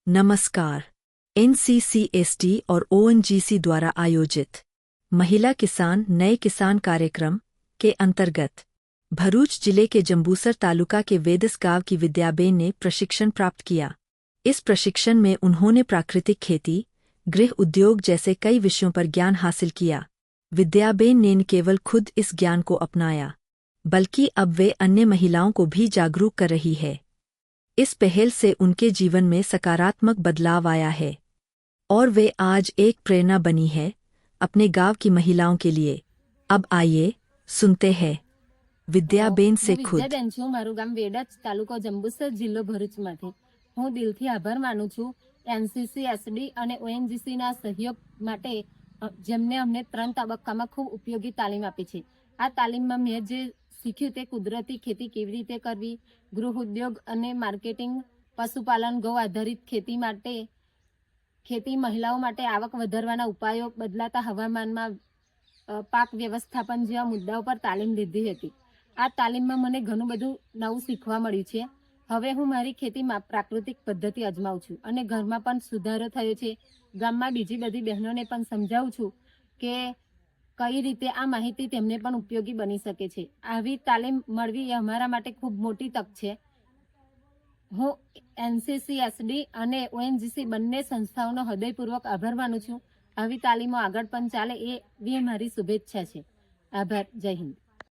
नमस्कार। एनसीसीएसटी और ओएनजीसी द्वारा आयोजित महिला किसान नए किसान कार्यक्रम के अंतर्गत भरूच जिले के जंबूसर तालुका के वेदस गांव की विद्याबेन ने प्रशिक्षण प्राप्त किया। इस प्रशिक्षण में उन्होंने प्राकृतिक खेती, गृह उद्योग जैसे कई विषयों पर ज्ञान हासिल किया। विद्याबेन ने न केवल खुद इस ज्ञान को अपनाया, बल्कि अब वे अन्य महिलाओं को भी जागरूक कर रही है। इस पहल से उनके जीवन में सकारात्मक बदलाव आया है और वे आज एक प्रेरणा बनी है अपने गांव की महिलाओं के लिए। अब आइए सुनते हैं विद्याबेन से खुद। विद्याबेन છું, મારું ગામ વેડજ, તાલુકો જંબુસર, જિલ્લો ભરૂચમાંથી। હું દિલથી આભાર માનું છું એનસીસી, એસડી અને ઓએનજીસી ના સહયોગ માટે, જેમને અમને 3 તબક્કામાં ખૂબ ઉપયોગી તાલીમ આપી છે। આ તાલીમમાં મેં જે શીખ્યું તે કુદરતી ખેતી કેવી રીતે કરવી, ગૃહ ઉદ્યોગ અને માર્કેટિંગ, પશુપાલન, ગૌ આધારિત ખેતી માટે, ખેતી મહિલાઓ માટે આવક વધારવાના ઉપાયો, બદલાતા હવામાનમાં પાક વ્યવસ્થાપન જેવા મુદ્દાઓ પર તાલીમ લીધી હતી। આ તાલીમમાં મને ઘણું બધું નવું શીખવા મળ્યું છે। હવે હું મારી ખેતીમાં પ્રાકૃતિક પદ્ધતિ અજમાવું છું અને ઘરમાં પણ સુધારો થયો છે। ગામમાં બીજી બધી બહેનોને પણ સમજાવું છું કે કઈ રીતે આ માહિતી તેમને પણ ઉપયોગી બની શકે છે। આવી તાલીમ મળવી એ અમારા માટે ખૂબ મોટી તક છે। હું એનસીસી, એસડી અને ઓએનજીસી બંને સંસ્થાઓનો હૃદયપૂર્વક આભાર માનું છું। આવી તાલીમો આગળ પણ ચાલે એવી મારી શુભેચ્છા છે। આભાર। જય હિન્દ।